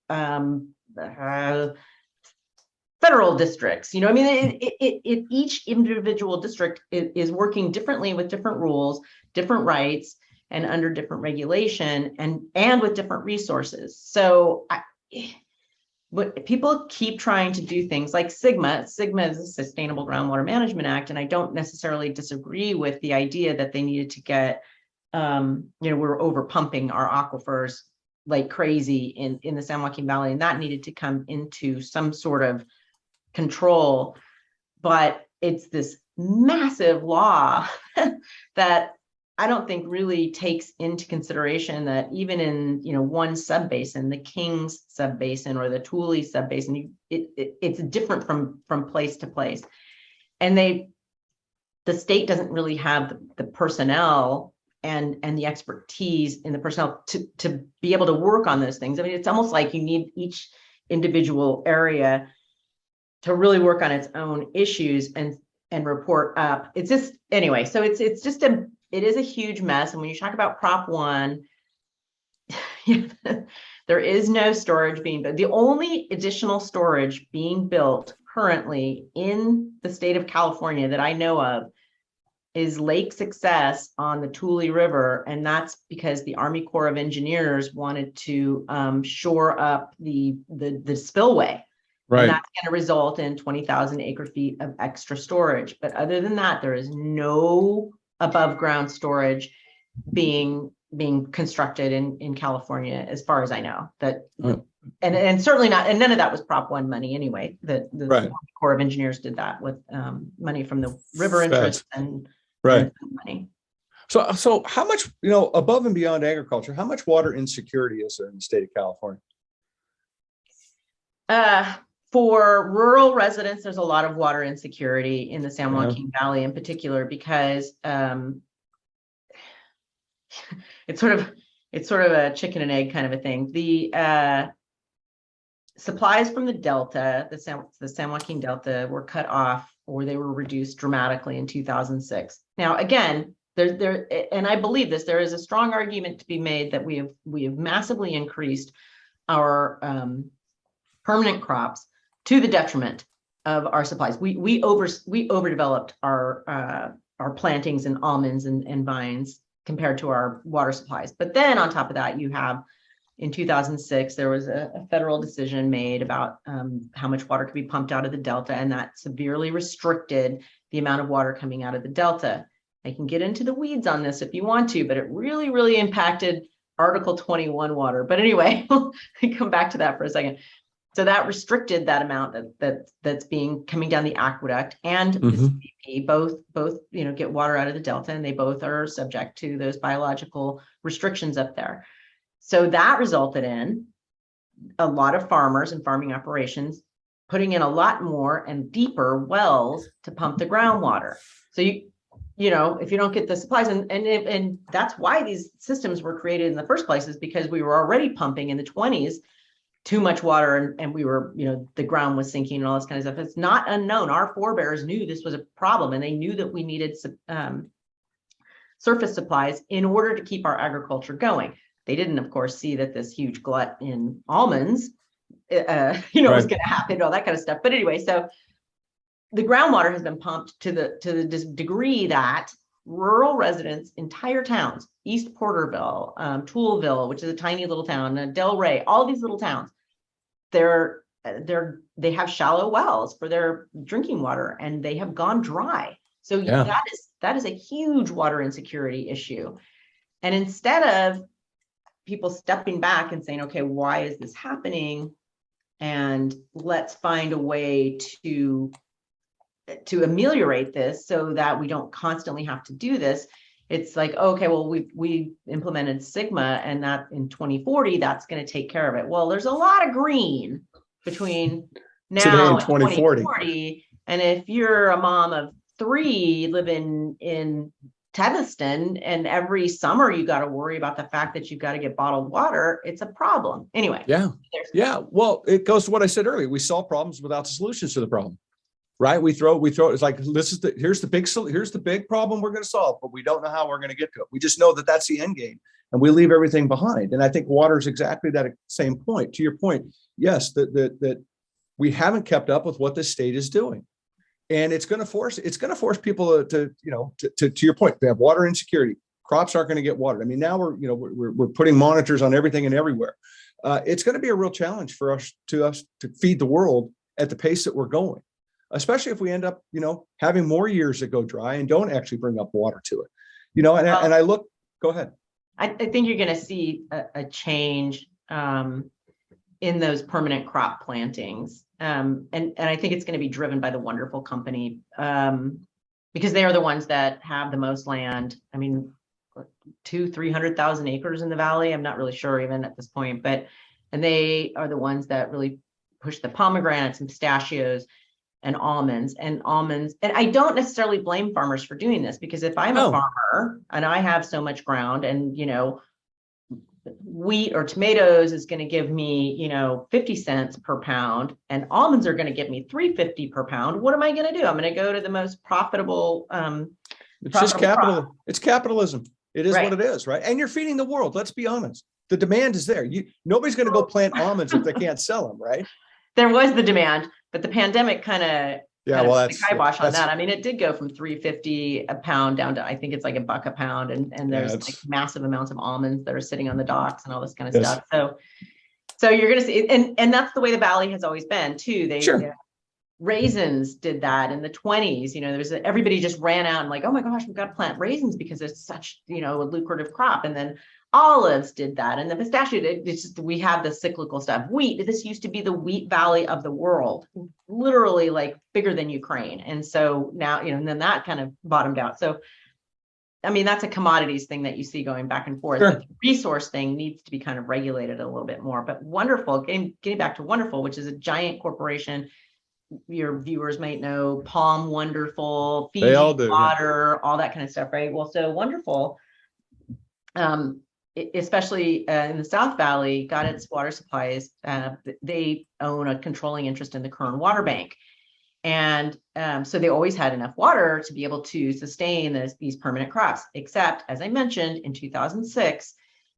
Speaker 3: federal districts. You know, I mean, each individual district is working differently with different rules, different rights, and under different regulation, and with different resources. So but people keep trying to do things like SGMA is a Sustainable Groundwater Management Act. And I don't necessarily disagree with the idea that they needed to get, we're over pumping our aquifers like crazy in the San Joaquin Valley, and that needed to come into some sort of control. But it's this massive law that I don't think really takes into consideration that even in, one subbasin, the Kings subbasin or the Tule subbasin, it's different from place to place. And the state doesn't really have the personnel and the expertise in the personnel to be able to work on those things. I mean, it's almost like you need each individual area to really work on its own issues and report up. It's just, anyway, so it is a huge mess. And when you talk about Prop 1, there is no storage being built. The only additional storage being built currently in the state of California that I know of is Lake Success on the Tule River. And that's because the Army Corps of Engineers wanted to shore up the spillway.
Speaker 2: Right.
Speaker 3: And that's going to result in 20,000 acre feet of extra storage. But other than that, there is no above ground storage being constructed in California, as far as I know. And certainly not, and none of that was Prop 1 money anyway. The
Speaker 2: Right.
Speaker 3: Corps of Engineers did that with money from the river interest and money.
Speaker 2: So how much, above and beyond agriculture, how much water insecurity is there in the state of California?
Speaker 3: For rural residents, there's a lot of water insecurity in the San Joaquin Valley in particular, because it's sort of a chicken and egg kind of a thing. The supplies from the Delta, the San Joaquin Delta, were cut off or they were reduced dramatically in 2006. Now, again, and I believe this, there is a strong argument to be made that we have massively increased our permanent crops to the detriment of our supplies. We overdeveloped our plantings and almonds and vines compared to our water supplies. But then on top of that, you have, in 2006, there was a federal decision made about how much water could be pumped out of the Delta, and that severely restricted the amount of water coming out of the Delta. I can get into the weeds on this if you want to, but it really, really impacted Article 21 water. But anyway, I'll come back to that for a second. So that restricted that amount that's coming down the aqueduct and the CBP, both get water out of the Delta, and they both are subject to those biological restrictions up there. So that resulted in a lot of farmers and farming operations putting in a lot more and deeper wells to pump the groundwater. So if you don't get the supplies, and that's why these systems were created in the first place, is because we were already pumping in the 20s too much water, and we were, the ground was sinking and all this kind of stuff. It's not unknown. Our forebears knew this was a problem, and they knew that we needed surface supplies in order to keep our agriculture going. They didn't, of course, see that this huge glut in almonds, was going to happen, all that kind of stuff. But anyway, so the groundwater has been pumped to the degree that rural residents, entire towns, East Porterville, Toolville, which is a tiny little town, Delray, all these little towns, they have shallow wells for their drinking water, and they have gone dry. So that is a huge water insecurity issue. And instead of people stepping back and saying, okay, why is this happening? And let's find a way to ameliorate this so that we don't constantly have to do this. It's like, okay, well, we implemented Sigma, and that in 2040, that's going to take care of it. Well, there's a lot of green between now and 2040. And if you're a mom of 3 living in Teviston, and every summer you got to worry about the fact that you've got to get bottled water, it's a problem. Anyway.
Speaker 2: Yeah. Well, it goes to what I said earlier. We solve problems without the solutions to the problem. Right? We throw, it's like, here's the big problem we're going to solve, but we don't know how we're going to get to it. We just know that that's the end game, and we leave everything behind. And I think water is exactly that same point. To your point, yes, that we haven't kept up with what the state is doing. And it's going to force people to your point, they have water insecurity. Crops aren't going to get watered. I mean, now we're putting monitors on everything and everywhere. It's going to be a real challenge for us to feed the world at the pace that we're going, especially if we end up, having more years that go dry and don't actually bring up water to it, and I look, go ahead.
Speaker 3: I think you're going to see a change in those permanent crop plantings. And I think it's going to be driven by the wonderful company, because they are the ones that have the most land. I mean, 200,000-300,000 acres in the valley. I'm not really sure even at this point, and they are the ones that really push the pomegranates and pistachios and almonds. And I don't necessarily blame farmers for doing this, because if I'm a farmer and I have so much ground, and wheat or tomatoes is going to give me 50 cents per pound, and almonds are going to give me $3.50 per pound, what am I going to do? I'm going to go to the most profitable
Speaker 2: it's just capital crop. It's capitalism. It is
Speaker 3: right.
Speaker 2: What it is, right? And you're feeding the world. Let's be honest, the demand is there. Nobody's going to go plant almonds if they can't sell them, right?
Speaker 3: There was the demand, but the pandemic kind of
Speaker 2: that's
Speaker 3: the kibosh on that. I mean, it did go from $3.50 a pound down to, I think it's like $1 a pound, and there's like massive amounts of almonds that are sitting on the docks and all this kind of stuff. So you're going to see, and that's the way the valley has always been too. Raisins did that in the 20s. Everybody just ran out and like, oh my gosh, we've got to plant raisins because it's such a lucrative crop. And then olives did that, and the pistachio. It's just, we have the cyclical stuff. Wheat. This used to be the wheat valley of the world, literally like bigger than Ukraine. And so now, and then that kind of bottomed out. So, I mean, that's a commodities thing that you see going back and forth.
Speaker 2: Sure.
Speaker 3: But the resource thing needs to be kind of regulated a little bit more. But Wonderful, getting back to Wonderful, which is a giant corporation. Your viewers might know Palm Wonderful, Fiji Water, all that kind of stuff, right? Well, so Wonderful, especially in the South Valley, got its water supplies. They own a controlling interest in the Kern Water Bank. And so they always had enough water to be able to sustain these permanent crops, except, as I mentioned, in 2006,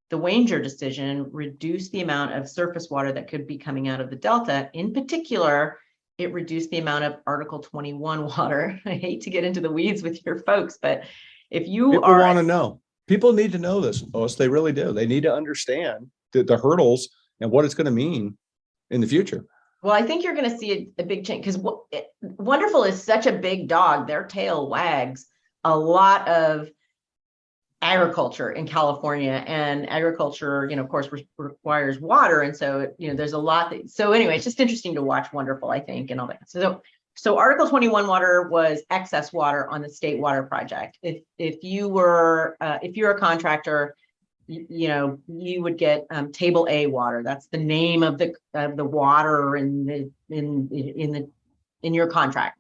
Speaker 3: the Wanger decision reduced the amount of surface water that could be coming out of the Delta. In particular, it reduced the amount of Article 21 water. I hate to get into the weeds with your folks, but if people
Speaker 2: want to know, people need to know this, Lois. They really do. They need to understand the hurdles and what it's going to mean in the future.
Speaker 3: Well, I think you're going to see a big change, because Wonderful is such a big dog. Their tail wags a lot of agriculture in California, and agriculture, of course, requires water. And so, there's a lot so anyway, it's just interesting to watch Wonderful, I think, and all that. So Article 21 water was excess water on the state water project. If you're a contractor, you would get Table A water. That's the name of the water in your contract.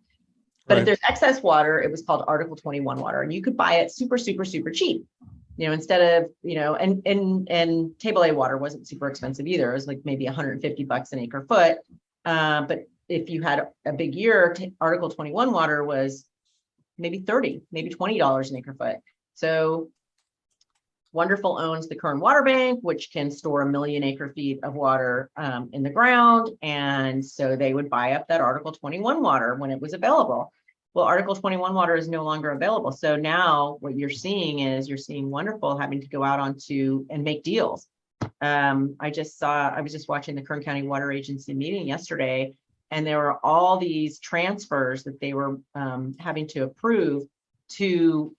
Speaker 3: But if there's excess water, it was called Article 21 water, and you could buy it super, super, super cheap. Instead of, and Table A water wasn't super expensive either. It was like maybe $150 an acre foot. But if you had a big year, Article 21 water was maybe $30, maybe $20 an acre foot. So Wonderful owns the Kern Water Bank, which can store 1 million acre feet of water in the ground. And so they would buy up that Article 21 water when it was available. Well, Article 21 water is no longer available. So now what you're seeing is you're seeing Wonderful having to go out onto and make deals. I was just watching the Kern County Water Agency meeting yesterday, and there were all these transfers that they were having to approve to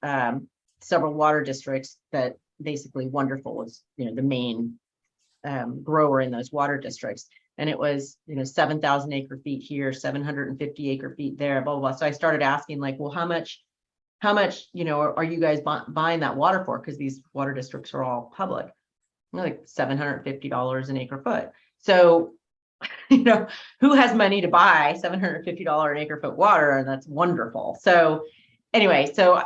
Speaker 3: several water districts that basically Wonderful was, the main grower in those water districts. And it was, 7,000 acre feet here, 750 acre feet there, blah, blah, blah. So I started asking like, well, how much, are you guys buying that water for? Because these water districts are all public. Like $750 an acre foot. So, who has money to buy $750 an acre foot water? And that's Wonderful. So anyway, so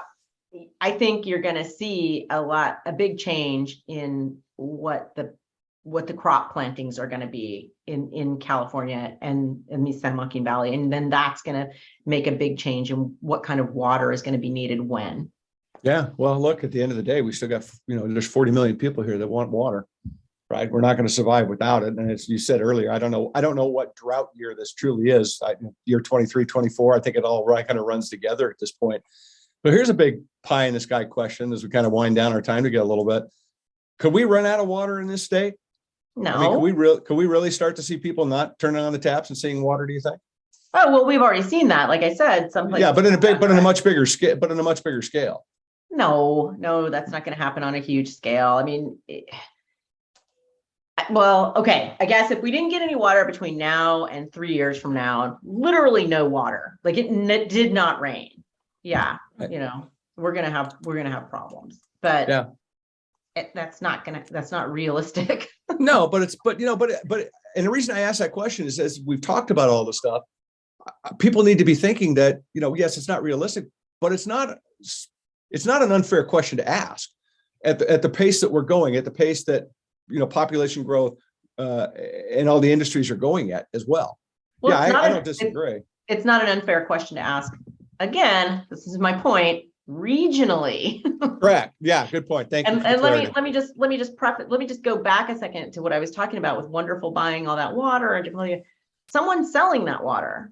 Speaker 3: I think you're going to see a big change in what the crop plantings are going to be in California and in the San Joaquin Valley. And then that's going to make a big change in what kind of water is going to be needed when.
Speaker 2: Yeah. Well, look, at the end of the day, we still got, there's 40 million people here that want water, right? We're not going to survive without it. And as you said earlier, I don't know what drought year this truly is. Year 23, 24, I think it all kind of runs together at this point. But here's a big pie in the sky question as we kind of wind down our time to get a little bit. Could we run out of water in this state?
Speaker 3: No.
Speaker 2: I mean, could we really start to see people not turning on the taps and seeing water, do you think?
Speaker 3: Oh, well, we've already seen that. Like I said, some places.
Speaker 2: Yeah, but in a much bigger scale.
Speaker 3: No, that's not going to happen on a huge scale. I mean, well, okay. I guess if we didn't get any water between now and 3 years from now, literally no water, like it did not rain. Yeah.
Speaker 2: Right.
Speaker 3: We're going to have problems, but
Speaker 2: yeah,
Speaker 3: that's not realistic.
Speaker 2: No, but and the reason I asked that question is, as we've talked about all this stuff, people need to be thinking that, yes, it's not realistic, but it's not an unfair question to ask at the pace that we're going, at the pace that, population growth and all the industries are going at as well.
Speaker 3: Well,
Speaker 2: I don't disagree.
Speaker 3: It's not an unfair question to ask. Again, this is my point. Regionally.
Speaker 2: Correct. Yeah. Good point. Thank you.
Speaker 3: And let me just go back a second to what I was talking about with Wonderful buying all that water and someone's selling that water.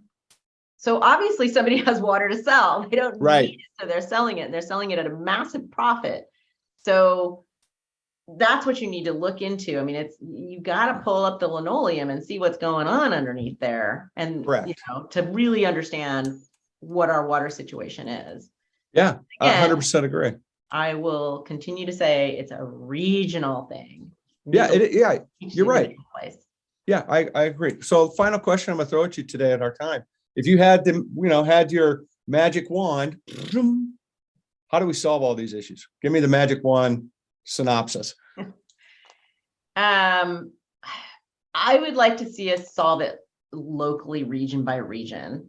Speaker 3: So obviously somebody has water to sell. They don't need it, so they're selling it, and they're selling it at a massive profit. So that's what you need to look into. I mean, you got to pull up the linoleum and see what's going on underneath there, and to really understand what our water situation is.
Speaker 2: Yeah, 100% agree.
Speaker 3: I will continue to say it's a regional thing.
Speaker 2: You're right. Yeah, I agree. So final question I'm going to throw at you today at our time. If you had your magic wand, how do we solve all these issues? Give me the magic wand synopsis.
Speaker 3: I would like to see us solve it locally, region by region.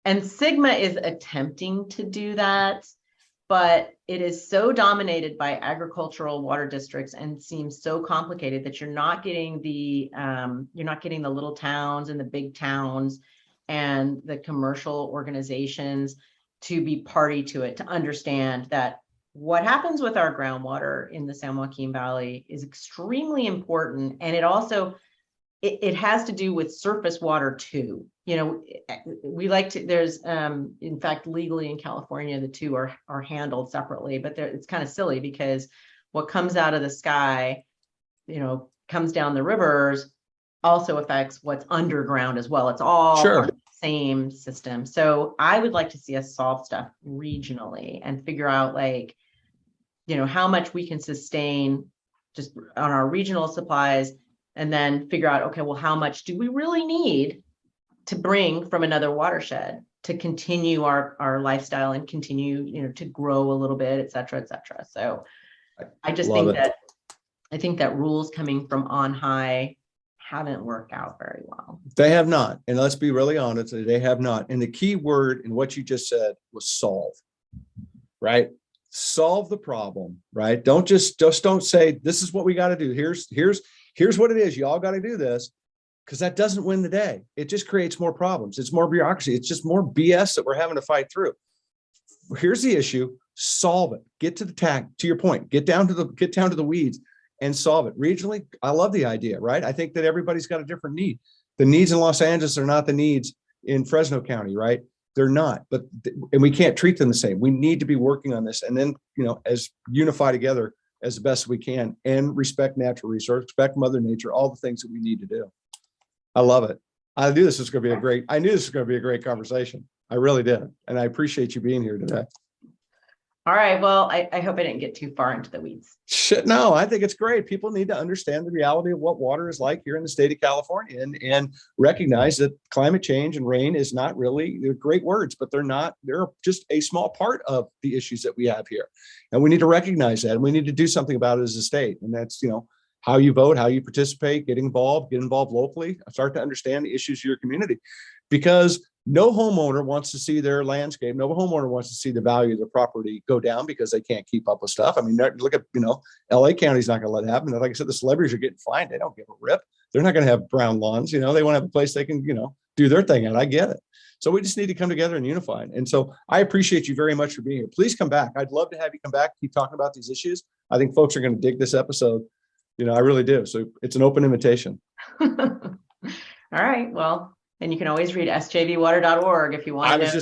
Speaker 3: And Sigma is attempting to do that, but it is so dominated by agricultural water districts and seems so complicated that you're not getting the little towns and the big towns and the commercial organizations to be party to it, to understand that what happens with our groundwater in the San Joaquin Valley is extremely important. And it also, it has to do with surface water too. There's in fact, legally in California, the two are handled separately, but it's kind of silly because what comes out of the sky, comes down the rivers, also affects what's underground as well. It's all part of the same system. So I would like to see us solve stuff regionally and figure out how much we can sustain just on our regional supplies, and then figure out, okay, well, how much do we really need to bring from another watershed to continue our lifestyle and continue, to grow a little bit, et cetera, et cetera. So I just think that rules coming from on high haven't worked out very well.
Speaker 2: They have not. And let's be really honest, they have not. And the key word in what you just said was solve, right? Solve the problem, right? Don't don't say, this is what we got to do. Here's what it is. You all got to do this, because that doesn't win the day. It just creates more problems. It's more bureaucracy. It's just more BS that we're having to fight through. Here's the issue. Solve it. Get to the tack. To your point, get down to the weeds and solve it. Regionally, I love the idea, right? I think that everybody's got a different need. The needs in Los Angeles are not the needs in Fresno County, right? They're not, and we can't treat them the same. We need to be working on this, and then, as unify together as the best we can, and respect natural resource, respect Mother Nature, all the things that we need to do. I love it. I knew this was going to be a great conversation. I really did. And I appreciate you being here today.
Speaker 3: All right. Well, I hope I didn't get too far into the weeds.
Speaker 2: Shit, no, I think it's great. People need to understand the reality of what water is like here in the state of California, and recognize that climate change and rain is not really, they're great words, but they're just a small part of the issues that we have here. And we need to recognize that, and we need to do something about it as a state. And that's, how you vote, how you participate, get involved locally, start to understand the issues of your community, because no homeowner wants to see their landscape. No homeowner wants to see the value of their property go down because they can't keep up with stuff. I mean, look at, LA County's not going to let it happen. Like I said, the celebrities are getting fined. They don't give a rip. They're not going to have brown lawns. They want to have a place they can, do their thing. And I get it. So we just need to come together and unify. And so I appreciate you very much for being here. Please come back. I'd love to have you come back, keep talking about these issues. I think folks are going to dig this episode. I really do. So it's an open invitation.
Speaker 3: All right. Well, and you can always read sjvwater.org if you want to know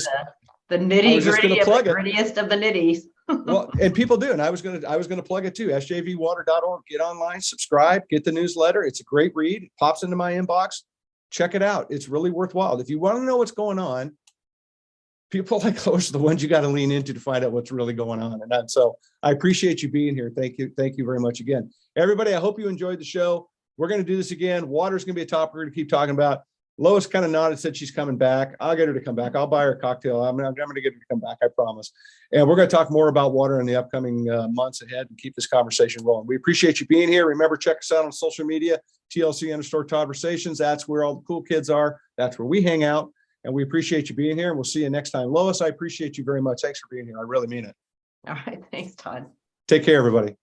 Speaker 3: the nitty gritty of the grittiest of the nitties.
Speaker 2: Well, and people do. And I was going to plug it too. sjvwater.org. Get online, subscribe, get the newsletter. It's a great read. It pops into my inbox. Check it out. It's really worthwhile. If you want to know what's going on, people like Lois are the ones you got to lean into to find out what's really going on. And so I appreciate you being here. Thank you. Thank you very much again. Everybody, I hope you enjoyed the show. We're going to do this again. Water's going to be a topic we're going to keep talking about. Lois kind of nodded, said she's coming back. I'll get her to come back. I'll buy her a cocktail. I'm going to get her to come back, I promise. And we're going to talk more about water in the upcoming months ahead and keep this conversation rolling. We appreciate you being here. Remember, check us out on social media, TLC Todd-versations. That's where all the cool kids are. That's where we hang out. And we appreciate you being here. And we'll see you next time. Lois, I appreciate you very much. Thanks for being here. I really mean it.
Speaker 3: All right. Thanks, Todd.
Speaker 2: Take care, everybody.